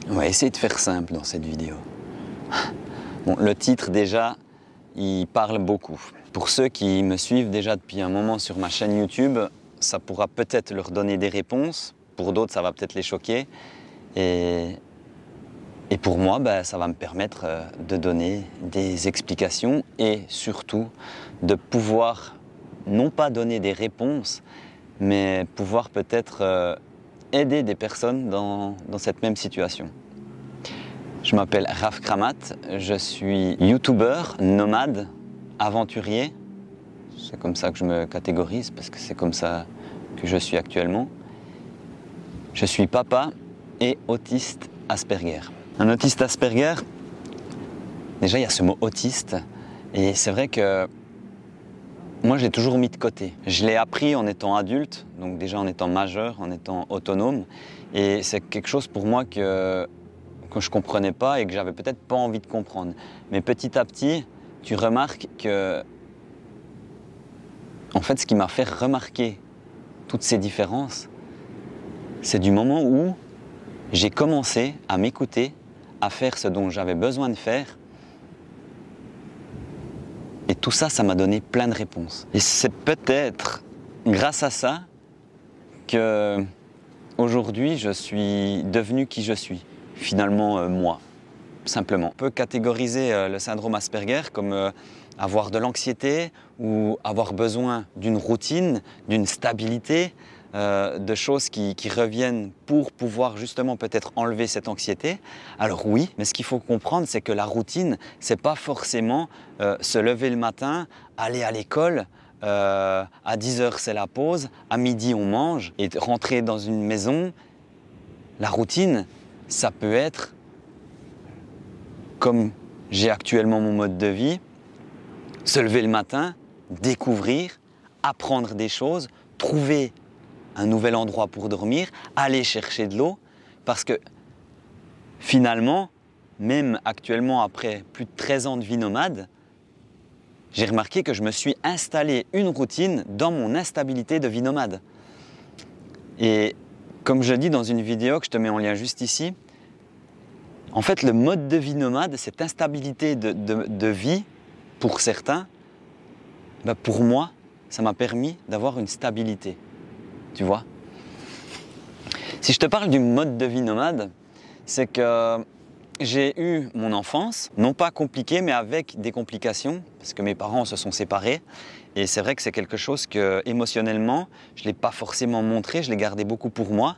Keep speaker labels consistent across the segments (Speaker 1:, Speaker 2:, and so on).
Speaker 1: On va essayer de faire simple dans cette vidéo. Bon, le titre déjà, il parle beaucoup. Pour ceux qui me suivent déjà depuis un moment sur ma chaîne YouTube, ça pourra peut-être leur donner des réponses. Pour d'autres, ça va peut-être les choquer. Et pour moi, ça va me permettre de donner des explications et surtout de pouvoir, non pas donner des réponses, mais pouvoir peut-être aider des personnes dans cette même situation. Je m'appelle Raf Kramat, je suis youtubeur, nomade, aventurier. C'est comme ça que je me catégorise parce que c'est comme ça que je suis actuellement. Je suis papa et autiste Asperger. Un autiste Asperger, déjà il y a ce mot autiste et c'est vrai que moi je l'ai toujours mis de côté. Je l'ai appris en étant adulte, donc déjà en étant majeur, en étant autonome et c'est quelque chose pour moi que je ne comprenais pas et que j'avais peut-être pas envie de comprendre. Mais petit à petit, tu remarques que en fait ce qui m'a fait remarquer toutes ces différences, c'est du moment où j'ai commencé à m'écouter, à faire ce dont j'avais besoin de faire. Et tout ça, ça m'a donné plein de réponses. Et c'est peut-être grâce à ça que aujourd'hui je suis devenu qui je suis. Finalement, moi, simplement. On peut catégoriser le syndrome Asperger comme avoir de l'anxiété ou avoir besoin d'une routine, d'une stabilité, de choses qui reviennent pour pouvoir justement peut-être enlever cette anxiété. Alors oui, mais ce qu'il faut comprendre, c'est que la routine, c'est pas forcément se lever le matin, aller à l'école, à 10h c'est la pause, à midi on mange et rentrer dans une maison. La routine, ça peut être comme j'ai actuellement mon mode de vie, se lever le matin, découvrir, apprendre des choses, trouver un nouvel endroit pour dormir, aller chercher de l'eau, parce que finalement, même actuellement après plus de 13 ans de vie nomade, j'ai remarqué que je me suis installé une routine dans mon instabilité de vie nomade. Et comme je dis dans une vidéo que je te mets en lien juste ici, en fait le mode de vie nomade, cette instabilité de vie, pour certains, pour moi, ça m'a permis d'avoir une stabilité. Tu vois? Si je te parle du mode de vie nomade, c'est que j'ai eu mon enfance, non pas compliquée, mais avec des complications, parce que mes parents se sont séparés. Et c'est vrai que c'est quelque chose que, émotionnellement, je ne l'ai pas forcément montré, je l'ai gardé beaucoup pour moi,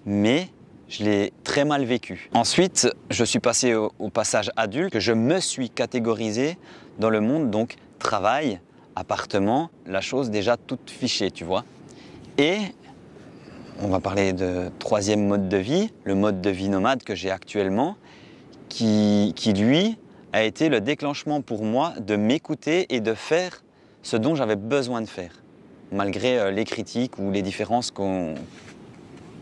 Speaker 1: mais je l'ai très mal vécu. Ensuite, je suis passé au passage adulte, que je me suis catégorisé dans le monde, donc travail, appartement, la chose déjà toute fichée, tu vois. Et on va parler de troisième mode de vie, le mode de vie nomade que j'ai actuellement, qui lui a été le déclenchement pour moi de m'écouter et de faire ce dont j'avais besoin de faire, malgré les critiques ou les différences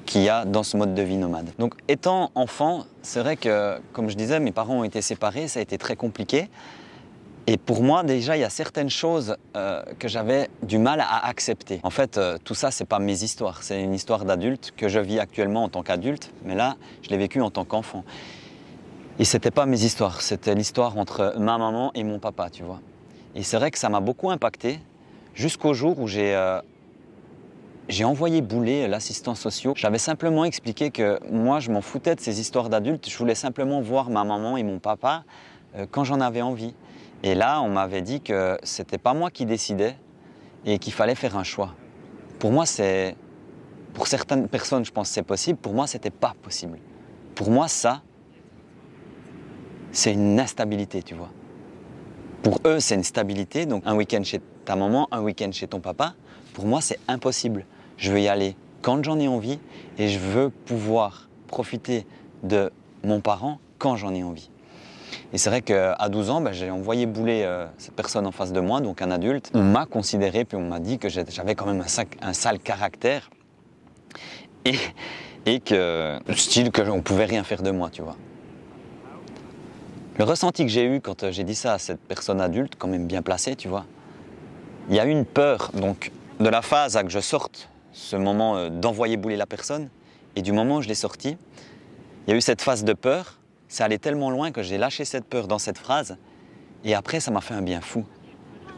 Speaker 1: qu'il y a dans ce mode de vie nomade. Donc étant enfant, c'est vrai que, comme je disais, mes parents ont été séparés, ça a été très compliqué. Et pour moi, déjà, il y a certaines choses que j'avais du mal à accepter. En fait, tout ça, c'est pas mes histoires. C'est une histoire d'adulte que je vis actuellement en tant qu'adulte, mais là, je l'ai vécu en tant qu'enfant. Et c'était pas mes histoires, c'était l'histoire entre ma maman et mon papa, tu vois. Et c'est vrai que ça m'a beaucoup impacté, jusqu'au jour où j'ai envoyé bouler l'assistant social. J'avais simplement expliqué que moi, je m'en foutais de ces histoires d'adultes. Je voulais simplement voir ma maman et mon papa quand j'en avais envie. Et là, on m'avait dit que c'était pas moi qui décidais et qu'il fallait faire un choix. Pour moi, pour certaines personnes, je pense que c'est possible. Pour moi, c'était pas possible. Pour moi, ça, c'est une instabilité, tu vois. Pour eux, c'est une stabilité. Donc, un week-end chez ta maman, un week-end chez ton papa. Pour moi, c'est impossible. Je veux y aller quand j'en ai envie et je veux pouvoir profiter de mon parent quand j'en ai envie. Et c'est vrai qu'à 12 ans, j'ai envoyé bouler cette personne en face de moi, donc un adulte. On m'a considéré, puis on m'a dit que j'avais quand même un sale caractère et que, style qu'on ne pouvait rien faire de moi, tu vois. Le ressenti que j'ai eu quand j'ai dit ça à cette personne adulte, quand même bien placée, tu vois, il y a eu une peur donc, de la phase à que je sorte, ce moment d'envoyer bouler la personne, et du moment où je l'ai sorti, Il y a eu cette phase de peur, ça allait tellement loin que j'ai lâché cette peur dans cette phrase, et après ça m'a fait un bien fou.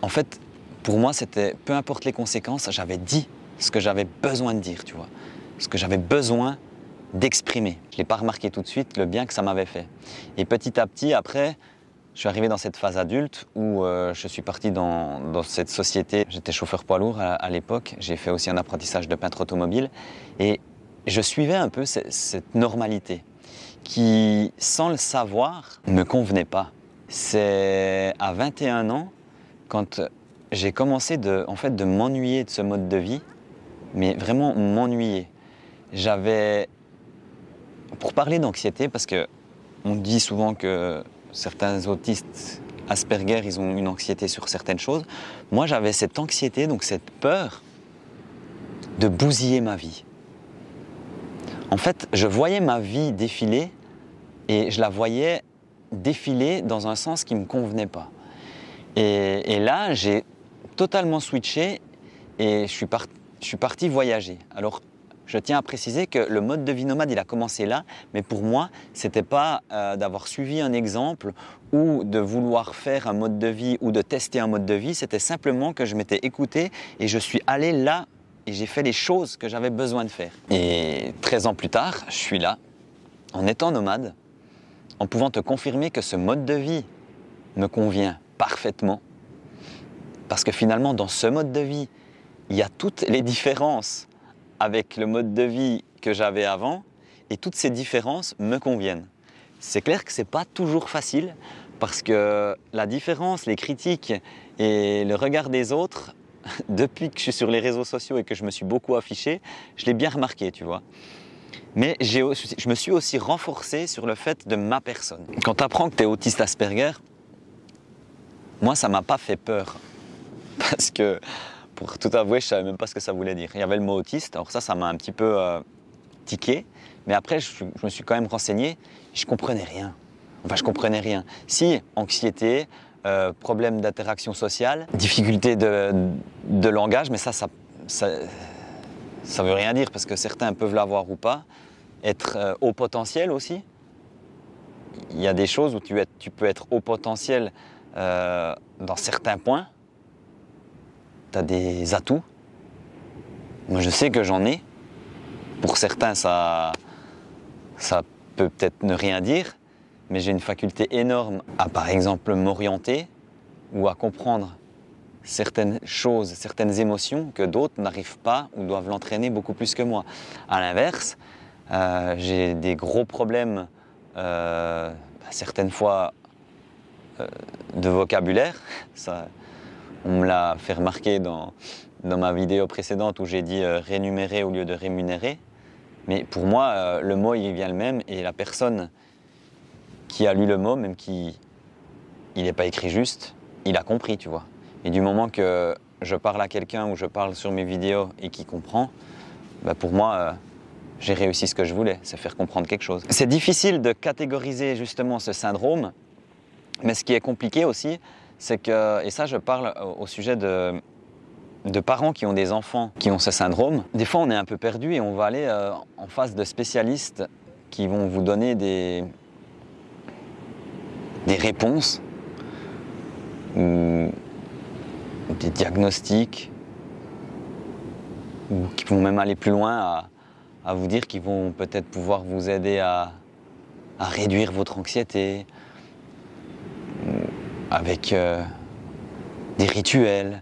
Speaker 1: En fait, pour moi, c'était, peu importe les conséquences, j'avais dit ce que j'avais besoin de dire, tu vois. Ce que j'avais besoin d'exprimer. Je ne l'ai pas remarqué tout de suite, le bien que ça m'avait fait. Et petit à petit, après, je suis arrivé dans cette phase adulte où je suis parti dans cette société. J'étais chauffeur poids lourd à l'époque. J'ai fait aussi un apprentissage de peintre automobile. Et je suivais un peu cette normalité qui, sans le savoir, ne me convenait pas. C'est à 21 ans, quand j'ai commencé de m'ennuyer de ce mode de vie, mais vraiment m'ennuyer. Pour parler d'anxiété, parce qu'on dit souvent que certains autistes Asperger, ils ont une anxiété sur certaines choses. Moi, j'avais cette anxiété, donc cette peur de bousiller ma vie. En fait, je voyais ma vie défiler et je la voyais défiler dans un sens qui ne me convenait pas. Et là, j'ai totalement switché et je suis parti voyager. Alors, je tiens à préciser que le mode de vie nomade, il a commencé là, mais pour moi, ce n'était pas d'avoir suivi un exemple ou de vouloir faire un mode de vie ou de tester un mode de vie, c'était simplement que je m'étais écouté et je suis allé là et j'ai fait les choses que j'avais besoin de faire. Et 13 ans plus tard, je suis là, en étant nomade, en pouvant te confirmer que ce mode de vie me convient parfaitement, parce que finalement, dans ce mode de vie, il y a toutes les différences avec le mode de vie que j'avais avant, et toutes ces différences me conviennent. C'est clair que ce n'est pas toujours facile, parce que la différence, les critiques et le regard des autres, depuis que je suis sur les réseaux sociaux et que je me suis beaucoup affiché, je l'ai bien remarqué, tu vois. Mais je me suis aussi renforcé sur le fait de ma personne. Quand tu apprends que tu es autiste Asperger, moi ça ne m'a pas fait peur, parce que pour tout avouer, je ne savais même pas ce que ça voulait dire. Il y avait le mot autiste, alors ça m'a un petit peu tiqué. Mais après, je me suis quand même renseigné, je ne comprenais rien. Enfin, je ne comprenais rien. Si, anxiété, problème d'interaction sociale, difficulté de langage, mais ça veut rien dire, parce que certains peuvent l'avoir ou pas. Être haut potentiel aussi. Il y a des choses où tu peux être haut potentiel dans certains points. Tu as des atouts. Moi, je sais que j'en ai. Pour certains, ça peut peut-être ne rien dire, mais j'ai une faculté énorme à, par exemple, m'orienter ou à comprendre certaines choses, certaines émotions que d'autres n'arrivent pas ou doivent l'entraîner beaucoup plus que moi. À l'inverse, j'ai des gros problèmes, certaines fois, de vocabulaire. On me l'a fait remarquer dans ma vidéo précédente où j'ai dit rémunérer au lieu de rémunérer. Mais pour moi, le mot, il vient le même, et la personne qui a lu le mot, même il n'est pas écrit juste, il a compris, tu vois. Et du moment que je parle à quelqu'un ou je parle sur mes vidéos et qu'il comprend, pour moi, j'ai réussi ce que je voulais, c'est faire comprendre quelque chose. C'est difficile de catégoriser justement ce syndrome, mais ce qui est compliqué aussi, c'est que, et ça je parle au sujet de parents qui ont des enfants qui ont ce syndrome, des fois on est un peu perdu et on va aller en face de spécialistes qui vont vous donner des réponses ou des diagnostics, ou qui vont même aller plus loin à vous dire qu'ils vont peut-être pouvoir vous aider à réduire votre anxiété avec des rituels,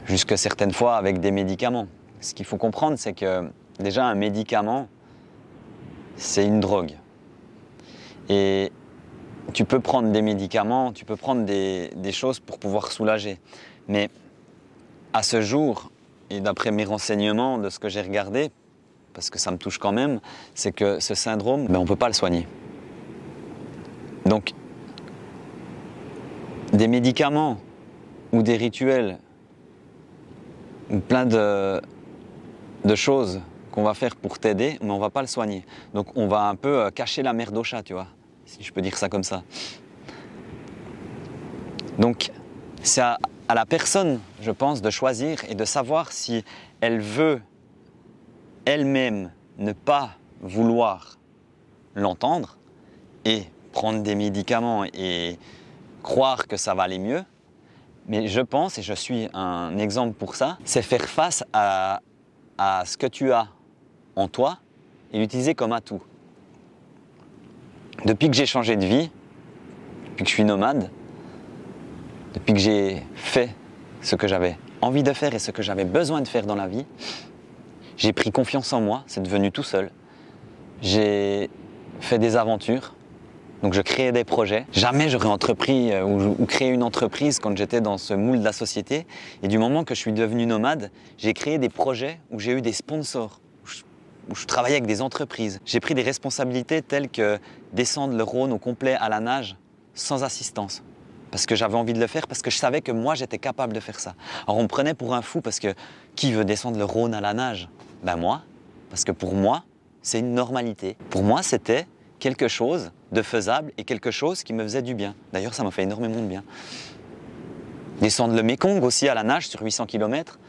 Speaker 1: jusque certaines fois avec des médicaments. Ce qu'il faut comprendre, c'est que déjà un médicament, c'est une drogue. Et tu peux prendre des médicaments, tu peux prendre des choses pour pouvoir soulager. Mais à ce jour, et d'après mes renseignements, de ce que j'ai regardé, parce que ça me touche quand même, c'est que ce syndrome, on ne peut pas le soigner. Donc, des médicaments ou des rituels ou plein de choses qu'on va faire pour t'aider, mais on ne va pas le soigner. Donc on va un peu cacher la merde au chat, tu vois, si je peux dire ça comme ça. Donc c'est à la personne, je pense, de choisir et de savoir si elle veut elle-même ne pas vouloir l'entendre et prendre des médicaments et croire que ça va aller mieux. Mais je pense, et je suis un exemple pour ça, c'est faire face à ce que tu as en toi et l'utiliser comme atout. Depuis que j'ai changé de vie, depuis que je suis nomade, depuis que j'ai fait ce que j'avais envie de faire et ce que j'avais besoin de faire dans la vie, j'ai pris confiance en moi, c'est devenu tout seul. J'ai fait des aventures, donc je créais des projets. Jamais j'aurais entrepris ou créé une entreprise quand j'étais dans ce moule de la société. Et du moment que je suis devenu nomade, j'ai créé des projets où j'ai eu des sponsors, où je travaillais avec des entreprises. J'ai pris des responsabilités telles que descendre le Rhône au complet à la nage sans assistance. Parce que j'avais envie de le faire, parce que je savais que moi j'étais capable de faire ça. Alors on me prenait pour un fou parce que qui veut descendre le Rhône à la nage? Ben moi, parce que pour moi, c'est une normalité. Pour moi, c'était quelque chose de faisable et quelque chose qui me faisait du bien. D'ailleurs, ça m'a fait énormément de bien. Descendre le Mékong aussi à la nage sur 800 km,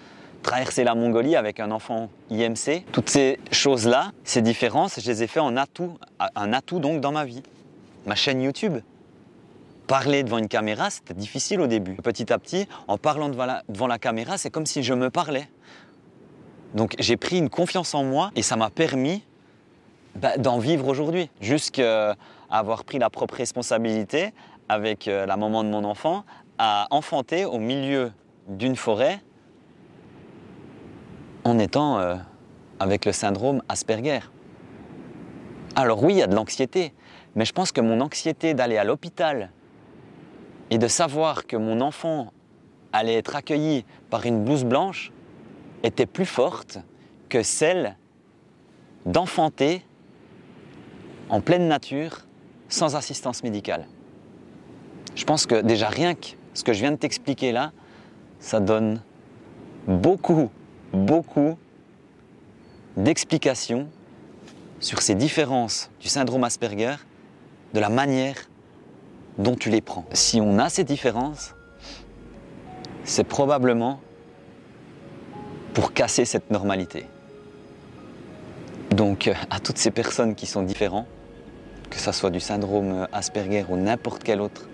Speaker 1: traverser la Mongolie avec un enfant IMC, toutes ces choses-là, ces différences, je les ai fait en atout, un atout donc dans ma vie. Ma chaîne YouTube. Parler devant une caméra, c'était difficile au début. Petit à petit, en parlant devant la caméra, c'est comme si je me parlais. Donc j'ai pris une confiance en moi et ça m'a permis d'en vivre aujourd'hui. Jusqu'à avoir pris la propre responsabilité avec la maman de mon enfant à enfanter au milieu d'une forêt en étant avec le syndrome Asperger. Alors oui, il y a de l'anxiété, mais je pense que mon anxiété d'aller à l'hôpital et de savoir que mon enfant allait être accueilli par une blouse blanche était plus forte que celle d'enfanter en pleine nature sans assistance médicale. Je pense que déjà rien que ce que je viens de t'expliquer là, ça donne beaucoup d'explications sur ces différences du syndrome Asperger, de la manière dont tu les prends. Si on a ces différences, c'est probablement pour casser cette normalité. Donc à toutes ces personnes qui sont différentes, que ce soit du syndrome Asperger ou n'importe quelle autre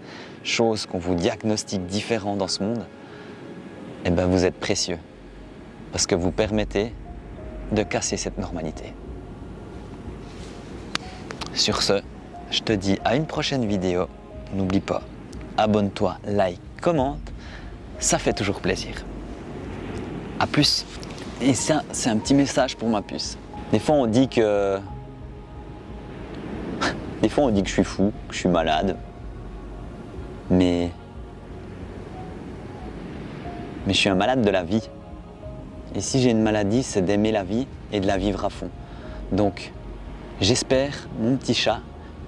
Speaker 1: chose qu'on vous diagnostique différent dans ce monde, eh ben vous êtes précieux. Parce que vous permettez de casser cette normalité. Sur ce, je te dis à une prochaine vidéo. N'oublie pas, abonne-toi, like, commente, ça fait toujours plaisir. A plus. Et ça, c'est un petit message pour ma puce. Des fois on dit que je suis fou, que je suis malade. Mais je suis un malade de la vie. Et si j'ai une maladie, c'est d'aimer la vie et de la vivre à fond. Donc, j'espère, mon petit chat,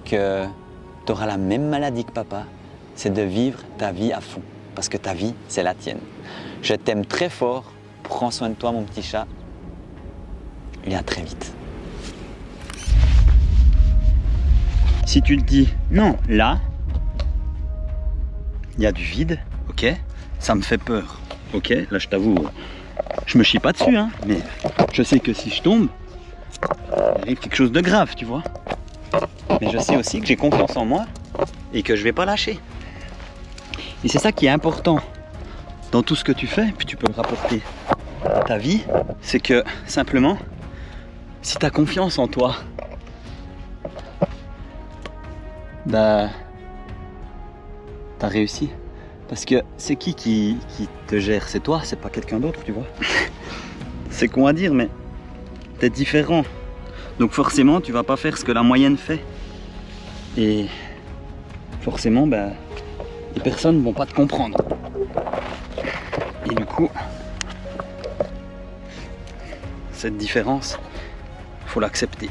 Speaker 1: que tu auras la même maladie que papa, c'est de vivre ta vie à fond. Parce que ta vie, c'est la tienne. Je t'aime très fort. Prends soin de toi, mon petit chat. Et à très vite. Si tu te dis, non, là, il y a du vide, ok, ça me fait peur. Ok, là je t'avoue, je me chie pas dessus, hein, mais je sais que si je tombe, il arrive quelque chose de grave, tu vois. Mais je sais aussi que j'ai confiance en moi et que je vais pas lâcher. Et c'est ça qui est important dans tout ce que tu fais, puis tu peux le rapporter à ta vie, c'est que simplement, si tu as confiance en toi, bah, t'as réussi. Parce que c'est qui te gère? C'est toi, c'est pas quelqu'un d'autre, tu vois. C'est con à dire, mais t'es différent. Donc forcément, tu vas pas faire ce que la moyenne fait. Et forcément, bah, les personnes vont pas te comprendre. Et du coup, cette différence, faut l'accepter.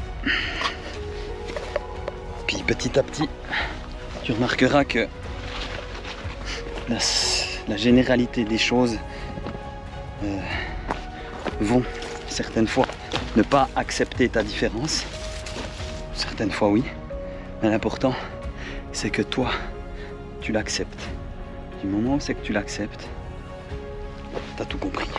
Speaker 1: Puis petit à petit, tu remarqueras que la généralité des choses vont certaines fois ne pas accepter ta différence, certaines fois oui, mais l'important c'est que toi tu l'acceptes. Du moment où c'est que tu l'acceptes, t'as tout compris.